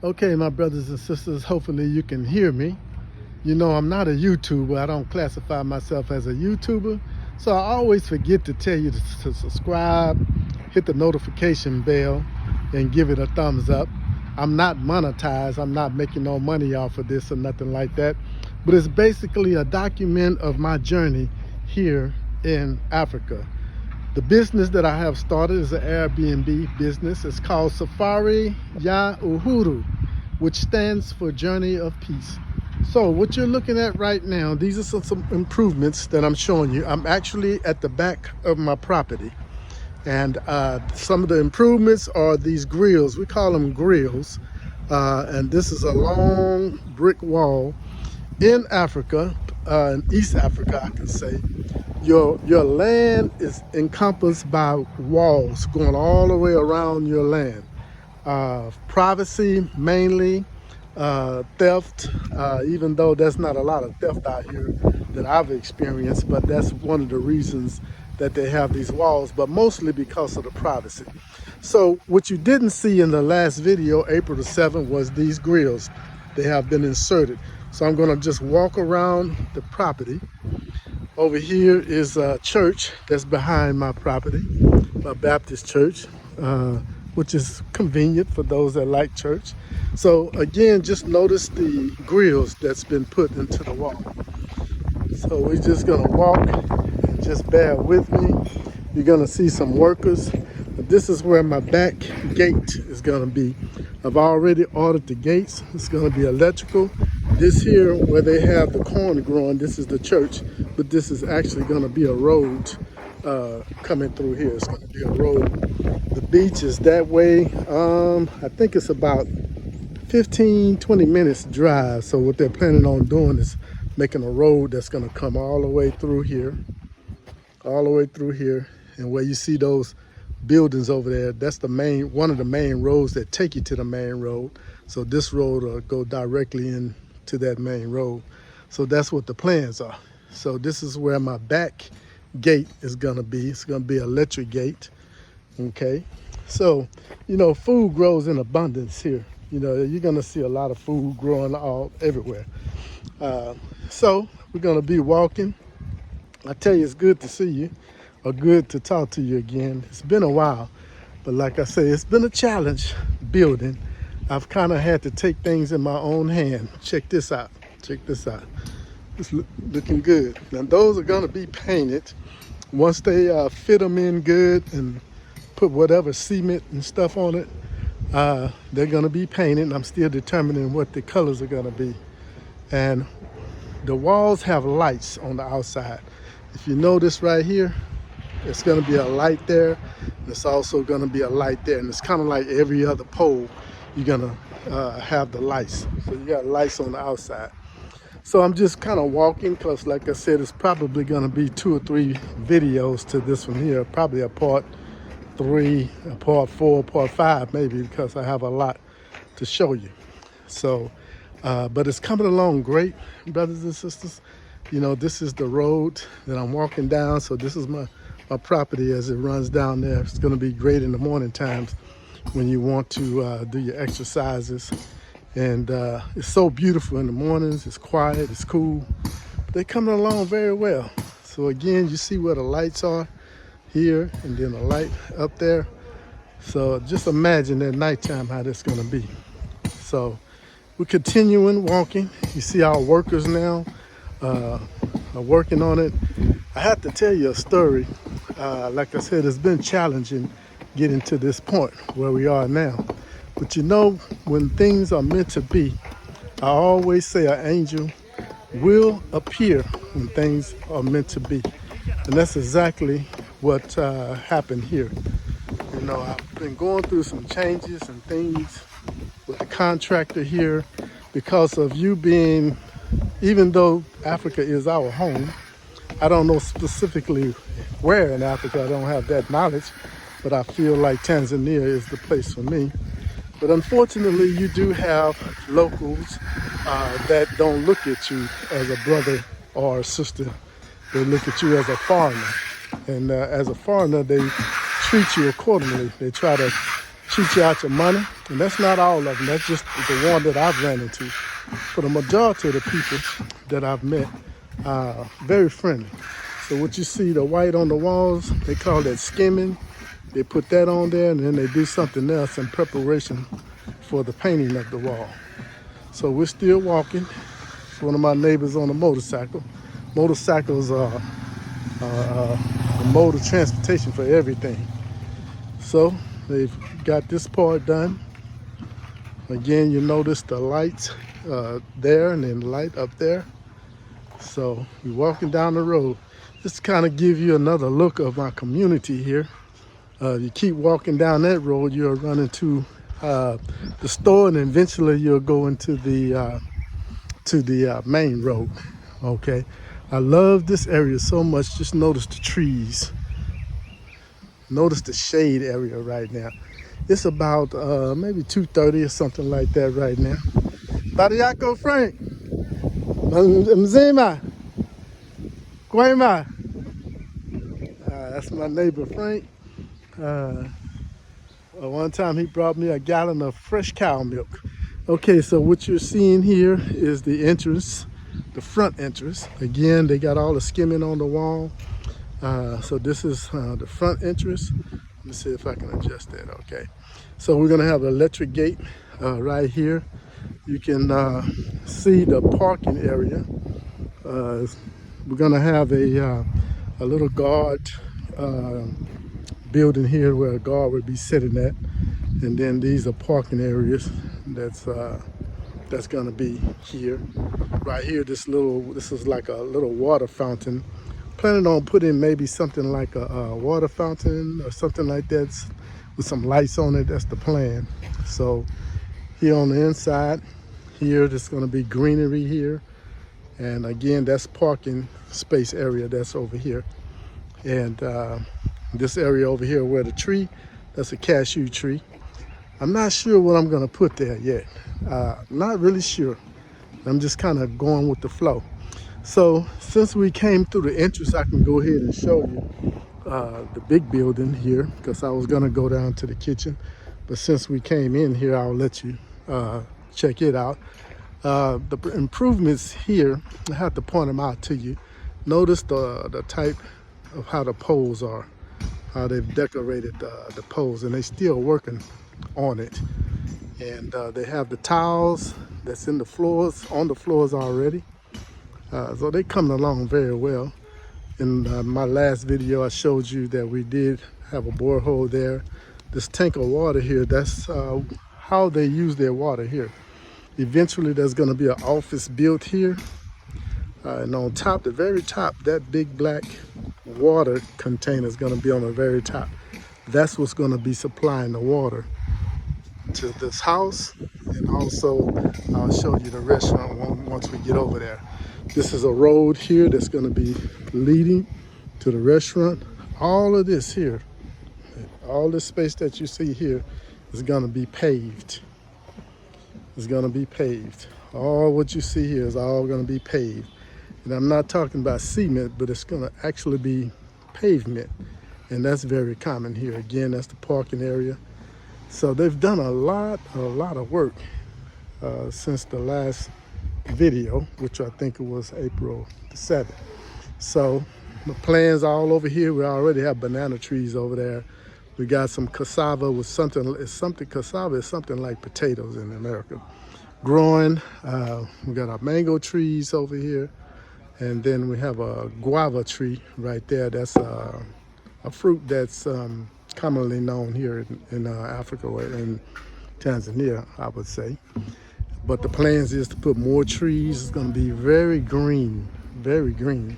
Okay, my brothers and sisters, hopefully you can hear me. You know, I'm not a YouTuber. I don't classify myself as a YouTuber. So I always forget to tell you to subscribe, hit the notification bell, and give it a thumbs up. I'm not monetized. I'm not making no money off of this or nothing like that. But it's basically a document of my journey here in Africa. The business that I have started is an Airbnb business. It's called Safari Ya Uhuru, which stands for Journey of Peace. So what you're looking at right now, these are some improvements that I'm showing you. I'm actually at the back of my property. And some of the improvements are these grills. We call them grills. And this is a long brick wall in Africa, in East Africa, I can say. Your land is encompassed by walls going all the way around your land. Privacy mainly, theft, even though there's not a lot of theft out here that I've experienced, but that's one of the reasons that they have these walls, but mostly because of the privacy. So what you didn't see in the last video, April the 7th, was these grills. They have been inserted. So I'm gonna just walk around the property. Over here is a church that's behind my property, a Baptist church, which is convenient for those that like church. So again, just notice the grills that's been put into the wall. So we're just gonna walk and just bear with me. You're gonna see some workers. This is where my back gate is gonna be. I've already ordered the gates. It's gonna be electrical. This here where they have the corn growing, this is the church, but this is actually gonna be a road coming through here. It's gonna be a road. The beach is that way. I think it's about 15-20 minutes drive. So what they're planning on doing is making a road that's gonna come all the way through here, all the way through here. And where you see those buildings over there, that's the main, one of the main roads that take you to the main road. So this road will go directly into that main road. So that's what the plans are. So this is where my back gate is gonna be. It's gonna be an electric gate, okay? So, you know, food grows in abundance here. You know, you're gonna see a lot of food growing all everywhere. So we're gonna be walking. I tell you, it's good to see you, or good to talk to you again. It's been a while, but like I say, it's been a challenge building. I've kind of had to take things in my own hand. Check this out, check this out. It's looking good. Now those are gonna be painted. Once they fit them in good and put whatever cement and stuff on it, they're gonna be painted. I'm still determining what the colors are gonna be. And the walls have lights on the outside. If you notice right here, it's gonna be a light there. And it's also gonna be a light there. And it's kind of like every other pole, you're gonna have the lights. So you got lights on the outside. So I'm just kind of walking, because like I said, it's probably gonna be 2 or 3 videos to this one here. Probably a part 3, a part 4, part 5 maybe, because I have a lot to show you. So, but it's coming along great, brothers and sisters. You know, this is the road that I'm walking down. So this is my property as it runs down there. It's gonna be great in the morning times when you want to do your exercises. And it's so beautiful in the mornings. It's quiet, it's cool. They're coming along very well. So again, you see where the lights are here, and then a light up there. So just imagine at nighttime how that's gonna be. So we're continuing walking. You see our workers now are working on it. I have to tell you a story. Like I said, it's been challenging getting to this point where we are now. But you know, when things are meant to be, I always say an angel will appear when things are meant to be. And that's exactly what happened here. You know, I've been going through some changes and things with the contractor here because of you being, even though Africa is our home, I don't know specifically where in Africa, I don't have that knowledge, but I feel like Tanzania is the place for me. But unfortunately, you do have locals that don't look at you as a brother or a sister. They look at you as a foreigner. And as a foreigner, they treat you accordingly. They try to cheat you out your money. And that's not all of them. That's just the one that I've ran into. For the majority of the people that I've met, very friendly. So what you see, the white on the walls, they call that skimming. They put that on there and then they do something else in preparation for the painting of the wall. So we're still walking. It's one of my neighbors on a motorcycle. Motorcycles are the mode of transportation for everything. So they've got this part done. Again, you notice the lights there and then the light up there. So we're walking down the road. Just to kind of give you another look of my community here. You keep walking down that road, you'll run into the store, and eventually you'll go into the main road. Okay, I love this area so much. Just notice the trees. Notice the shade area right now. It's about maybe 2:30 or something like that right now. Bariako Frank, Mzima, Kwema. That's my neighbor Frank. One time he brought me a gallon of fresh cow milk. Okay, so what you're seeing here is the entrance, the front entrance. Again, they got all the skimming on the wall. So this is the front entrance. Let me see if I can adjust that. Okay, so we're gonna have an electric gate right here. You can see the parking area. We're gonna have a little guard building here where a guard would be sitting at, and then these are parking areas that's gonna be here. Right here, this is like a little water fountain. Planning on putting maybe something like a water fountain or something like that with some lights on it. That's the plan. So here on the inside, here there's gonna be greenery here, and again, that's parking space area that's over here. And this area over here where the tree, that's a cashew tree. I'm not sure what I'm gonna put there yet. Not really sure. I'm just kind of going with the flow. So since we came through the entrance, I can go ahead and show you the big building here, because I was gonna go down to the kitchen. But since we came in here, I'll let you check it out. The improvements here, I have to point them out to you. Notice the type of how the poles are, how they've decorated the poles, and they're still working on it. And they have the tiles that's in the floors, on the floors already. So they're coming along very well. In my last video, I showed you that we did have a borehole there. This tank of water here, that's how they use their water here. Eventually, there's gonna be an office built here. And on top, the very top, that big black water container is gonna be on the very top. That's what's gonna be supplying the water to this house. And also, I'll show you the restaurant once we get over there. This is a road here that's gonna be leading to the restaurant. All of this here, all this space that you see here is gonna be paved. It's gonna be paved. All what you see here is all gonna be paved. And I'm not talking about cement, but it's gonna actually be pavement. And that's very common here. Again, that's the parking area. So they've done a lot of work since the last video, which I think it was April the 7th. So the plants all over here. We already have banana trees over there. We got some cassava with cassava is something like potatoes in America. Growing, we got our mango trees over here. And then we have a guava tree right there. That's a fruit that's commonly known here in Africa or in Tanzania, I would say. But the plans is to put more trees. It's gonna be very green, very green.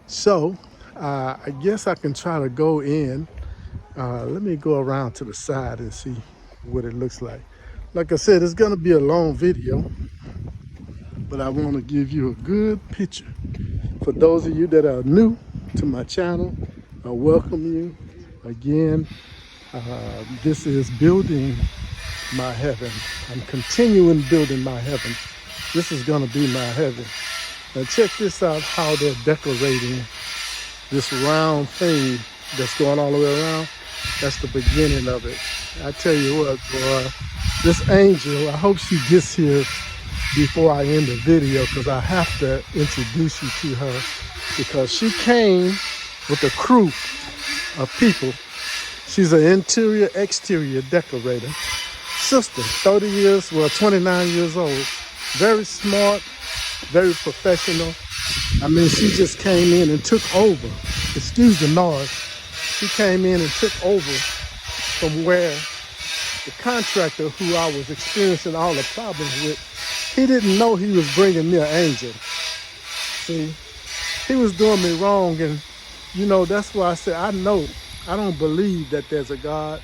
So I guess I can try to go in. Let me go around to the side and see what it looks like. Like I said, it's gonna be a long video, but I wanna give you a good picture. For those of you that are new to my channel, I welcome you. Again, this is building my heaven. I'm continuing building my heaven. This is gonna be my heaven. Now check this out, how they're decorating this round thing that's going all the way around. That's the beginning of it. I tell you what, boy, this angel, I hope she gets here before I end the video because I have to introduce you to her because she came with a crew of people. She's an interior, exterior decorator. Sister, 30 years, well, 29 years old. Very smart, very professional. I mean, she just came in and took over. Excuse the noise. She came in and took over from where the contractor who I was experiencing all the problems with, he didn't know he was bringing me an angel. See, he was doing me wrong. And, you know, that's why I said, I don't believe that there's a God.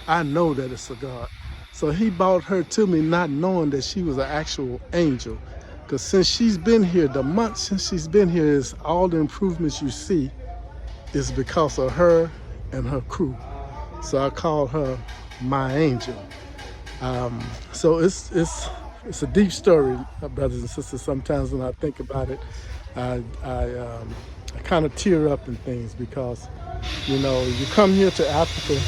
I know that it's a God. So he brought her to me not knowing that she was an actual angel. Because since she's been here, the month since she's been here, is all the improvements you see is because of her and her crew. So I call her my angel. So it's a deep story, brothers and sisters. Sometimes when I think about it, I kind of tear up and things because, you know, you come here to Africa,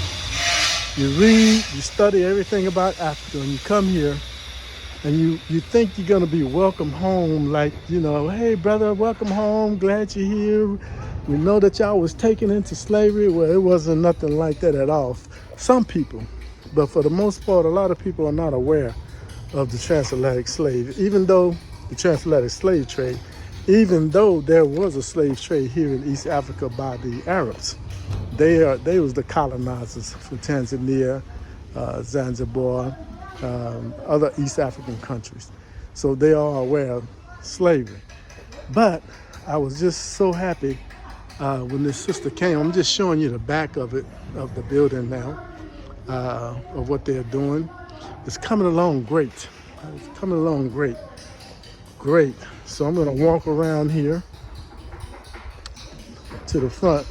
you read, you study everything about Africa, and you come here and you think you're gonna be welcome home, like, you know, hey brother, welcome home, glad you're here. We know that y'all was taken into slavery. Well, it wasn't nothing like that at all. Some people, but for the most part, a lot of people are not aware of the transatlantic slave, even though the transatlantic slave trade, even though there was a slave trade here in East Africa by the Arabs. They was the colonizers from Tanzania, Zanzibar, other East African countries. So they are aware of slavery. But I was just so happy when this sister came. I'm just showing you the back of it, of the building now, of what they're doing. It's coming along great. It's coming along great. Great. So I'm going to walk around here to the front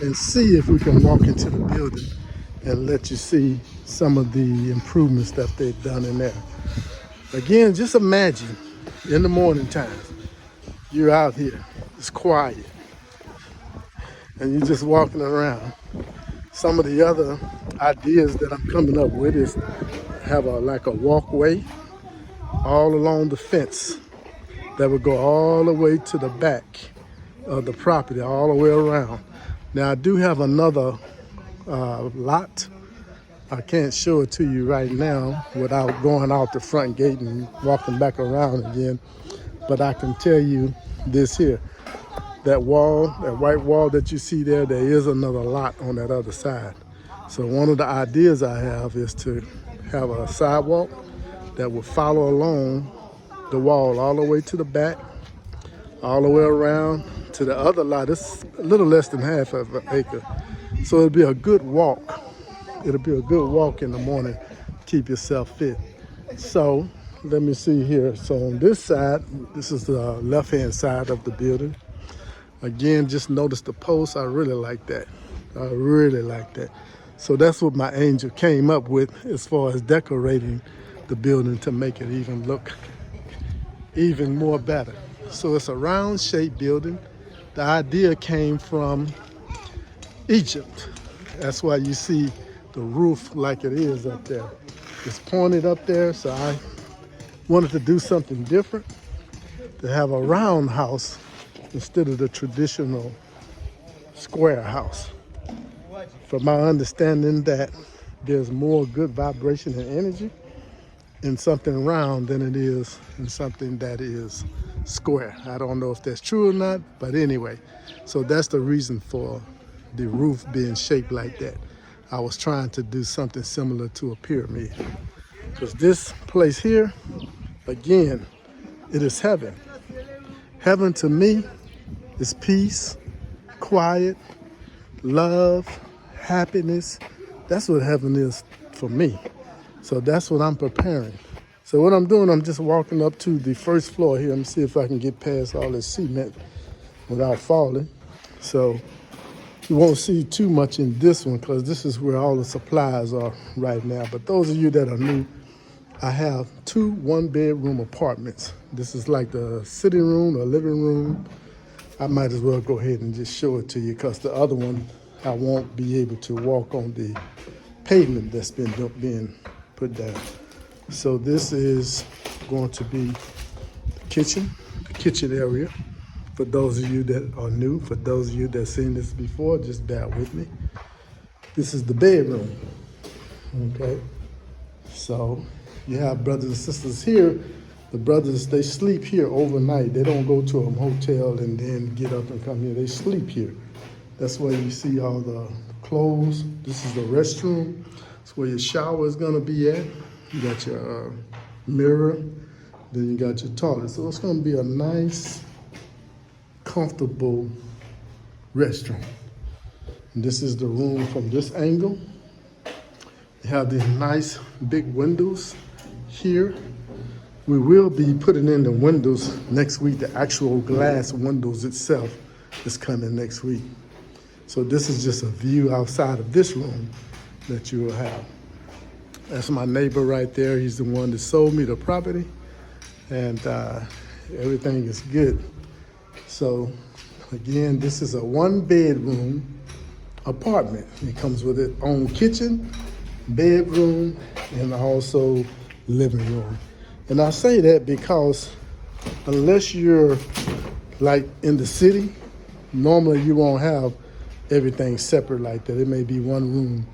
and see if we can walk into the building and let you see some of the improvements that they've done in there. Again, just imagine in the morning time, you're out here, it's quiet, and you're just walking around. Some of the other ideas that I'm coming up with is have like a walkway all along the fence that would go all the way to the back of the property, all the way around. Now I do have another lot. I can't show it to you right now without going out the front gate and walking back around again. But I can tell you this here, that wall, that white wall that you see there, there is another lot on that other side. So one of the ideas I have is to have a sidewalk that will follow along the wall all the way to the back, all the way around to the other lot. It's a little less than half of an acre. So it'll be a good walk. It'll be a good walk in the morning. Keep yourself fit. So let me see here. So on this side, this is the left-hand side of the building. Again, just notice the posts. I really like that. I really like that. So that's what my angel came up with as far as decorating the building to make it even look even more better. So it's a round shaped building. The idea came from Egypt. That's why you see the roof like it is up there. It's pointed up there, so I wanted to do something different, to have a round house instead of the traditional square house. From my understanding that there's more good vibration and energy in something round than it is in something that is square. I don't know if that's true or not, but anyway. So that's the reason for the roof being shaped like that. I was trying to do something similar to a pyramid. Because this place here, again, it is heaven. Heaven to me is peace, quiet, love, happiness. That's what heaven is for me. So that's what I'm preparing. So what I'm doing, I'm just walking up to the first floor here. Let me see if I can get past all this cement without falling. So you won't see too much in this one because this is where all the supplies are right now. But those of you that are new, I have 2 one-bedroom apartments. This is like the sitting room or living room. I might as well go ahead and just show it to you because the other one I won't be able to walk on the pavement that's being put down. So this is going to be the kitchen area. For those of you that are new, for those of you that seen this before, just bear with me. This is the bedroom, okay? So you have brothers and sisters here. The brothers, they sleep here overnight. They don't go to a hotel and then get up and come here. They sleep here. That's where you see all the clothes. This is the restroom. That's where your shower is gonna be at. You got your mirror, then you got your toilet. So it's gonna be a nice, comfortable restroom. And this is the room from this angle. You have these nice big windows here. We will be putting in the windows next week. The actual glass windows itself is coming next week. So this is just a view outside of this room that you will have. That's my neighbor right there. He's the one that sold me the property, and everything is good. So again, this is a 1-bedroom apartment. It comes with its own kitchen, bedroom, and also living room. And I say that because unless you're like in the city, normally you won't have everything separate like that. It may be one room,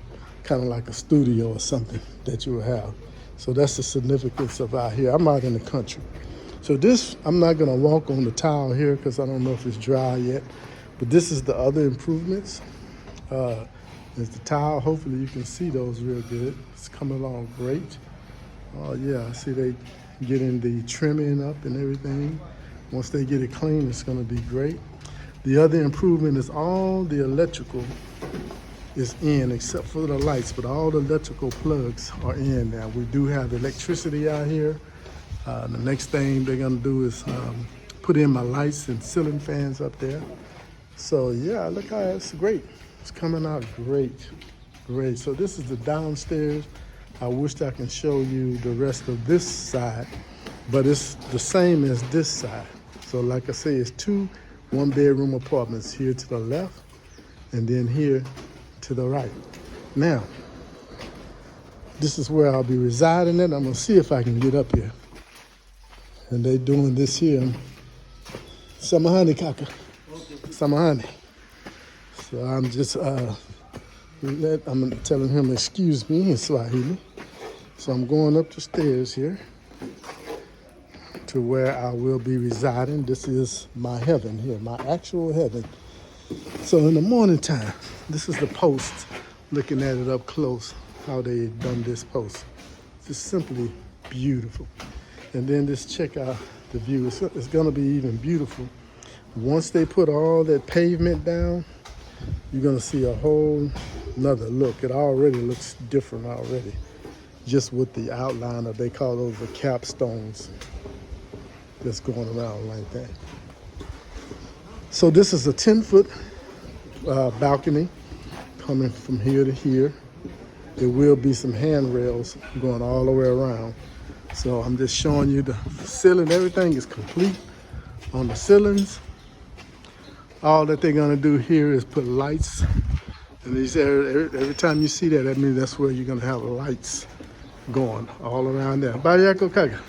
kind of like a studio or something that you will have. So that's the significance of out here. I'm out in the country. So this, I'm not gonna walk on the tile here because I don't know if it's dry yet, but this is the other improvements. There's the tile. Hopefully you can see those real good. It's coming along great. Oh yeah, I see they getting the trimming up and everything. Once they get it clean, it's gonna be great. The other improvement is all the electrical is in except for the lights, but all the electrical plugs are in now. We do have electricity out here. The next thing they're gonna do is put in my lights and ceiling fans up there. So yeah, look how it's great. It's coming out great, great. So this is the downstairs. I wish I can show you the rest of this side, but it's the same as this side. So like I say, it's 2 1-bedroom apartments here to the left and then here to the right. Now, this is where I'll be residing at. I'm gonna see if I can get up here. And they doing this here. Samahani kaka. Samahani. So I'm just I'm telling him excuse me in Swahili. So I'm going up the stairs here to where I will be residing. This is my heaven here, my actual heaven. So in the morning time, this is the post, looking at it up close, how they done this post. Just simply beautiful. And then just check out the view. It's gonna be even beautiful. Once they put all that pavement down, you're gonna see a whole nother look. It already looks different already, just with the outline of, they call those the capstones that's going around like that. So this is a 10-foot balcony coming from here to here. There will be some handrails going all the way around. So I'm just showing you the ceiling. Everything is complete on the ceilings. All that they're gonna do here is put lights. And these every time you see that, that means that's where you're gonna have lights going all around there. Bariako Kaga.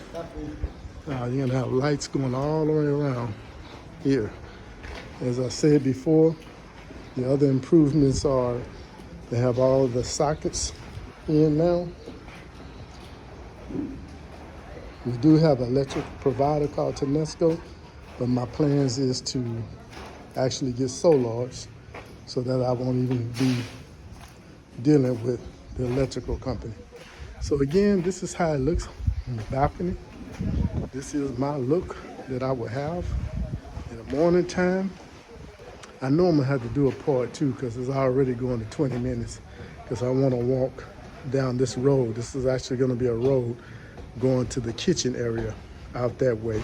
You're gonna have lights going all the way around here. As I said before, the other improvements are they have all the sockets in now. We do have an electric provider called Tanesco, but my plans is to actually get solars so that I won't even be dealing with the electrical company. So again, this is how it looks on the balcony. This is my look that I will have in the morning time. I know I'm gonna have to do a part 2 because it's already going to 20 minutes because I want to walk down this road. This is actually going to be a road going to the kitchen area out that way.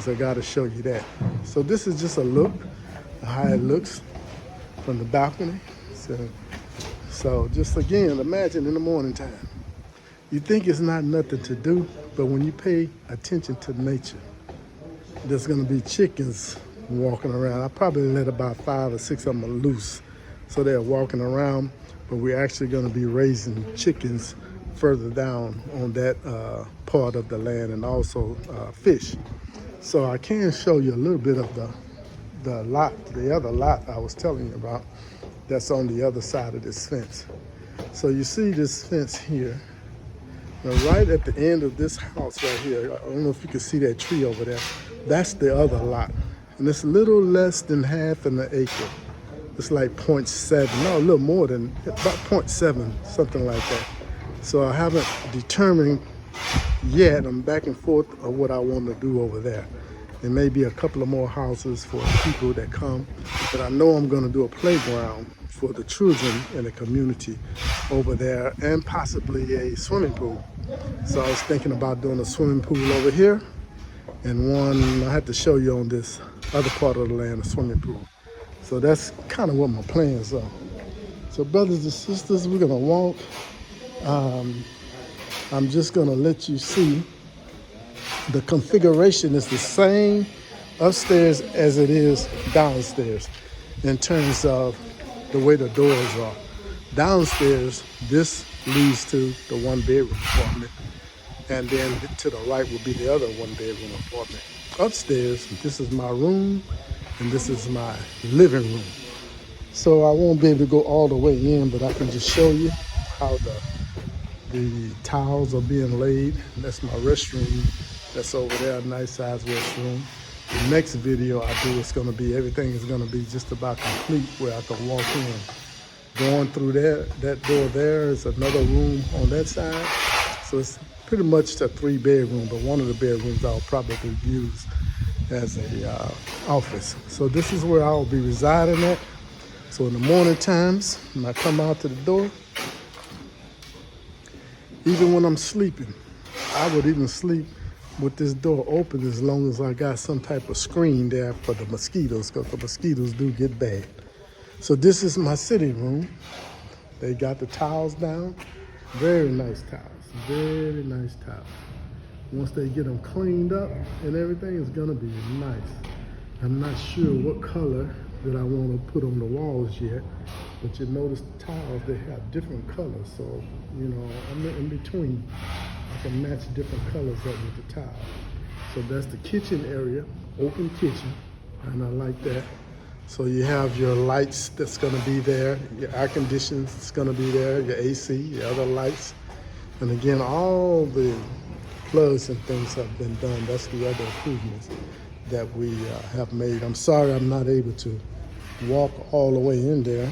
So I got to show you that. So this is just a look of how it looks from the balcony. So just again, imagine in the morning time. You think it's not nothing to do, but when you pay attention to nature, there's gonna be chickens walking around. I probably let about 5 or 6 of them loose so they're walking around, but we're actually going to be raising chickens further down on that part of the land, and also fish. So I can show you a little bit of the lot, the other lot I was telling you about, that's on the other side of this fence. So you see this fence here. Now right at the end of this house right here, I don't know if you can see that tree over there, that's the other lot. And it's a little less than half an acre. It's like 0.7, no, a little more than, about 0.7, something like that. So I haven't determined yet, I'm back and forth of what I want to do over there. There may be a couple of more houses for people that come, but I know I'm going to do a playground for the children in the community over there, and possibly a swimming pool. So I was thinking about doing a swimming pool over here, and one I had to show you on this other part of the land, a swimming pool. So that's kind of what my plans are. So brothers and sisters, we're gonna walk. I'm just gonna let you see the configuration is the same upstairs as it is downstairs in terms of the way the doors are. Downstairs, this leads to the one-bedroom apartment, and then to the right will be the other one-bedroom apartment. Upstairs, this is my room, and this is my living room. So I won't be able to go all the way in, but I can just show you how the tiles are being laid. That's my restroom. That's over there, a nice sized restroom. The next video I do is gonna be, everything is gonna be just about complete where I can walk in. Going through that door there is another room on that side. So it's pretty much a 3-bedroom, but one of the bedrooms I'll probably use as a office. So this is where I'll be residing at. So in the morning times, when I come out to the door, even when I'm sleeping, I would even sleep with this door open as long as I got some type of screen there for the mosquitoes, because the mosquitoes do get bad. So this is my sitting room. They got the tiles down. Very nice tiles, very nice tiles. Once they get them cleaned up and everything, it's gonna be nice. I'm not sure what color that I want to put on the walls yet, but you notice the tiles, they have different colors. So, you know, I'm in between. I can match different colors up with the tile. So that's the kitchen area, open kitchen, and I like that. So you have your lights that's gonna be there, your air conditioning is gonna be there, your AC, your other lights. And again, all the plugs and things have been done. That's the other improvements that we have made. I'm sorry I'm not able to walk all the way in there,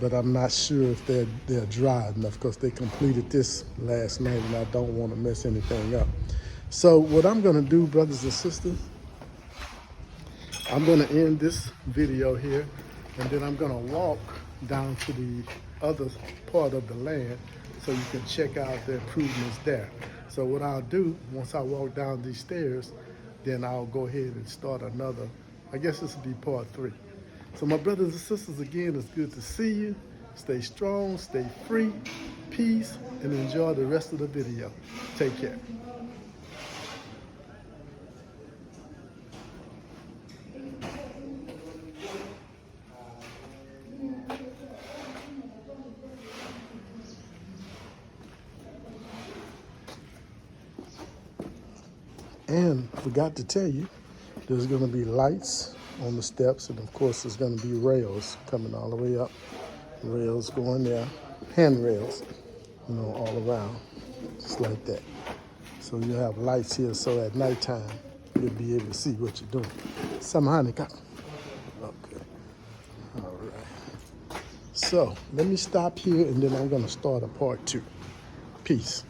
but I'm not sure if they're dry enough, because they completed this last night and I don't want to mess anything up. So what I'm gonna do, brothers and sisters, I'm gonna end this video here, and then I'm gonna walk down to the other part of the land so you can check out the improvements there. So what I'll do, once I walk down these stairs, then I'll go ahead and start another, I guess this will be part 3. So my brothers and sisters, again, it's good to see you. Stay strong, stay free, peace, and enjoy the rest of the video. Take care. And I forgot to tell you, there's gonna be lights on the steps, and of course there's gonna be rails coming all the way up. Rails going there, handrails, you know, all around, just like that. So you have lights here, so at nighttime, you'll be able to see what you're doing. Samahani kaka. Okay, all right. So let me stop here, and then I'm gonna start a part 2. Peace.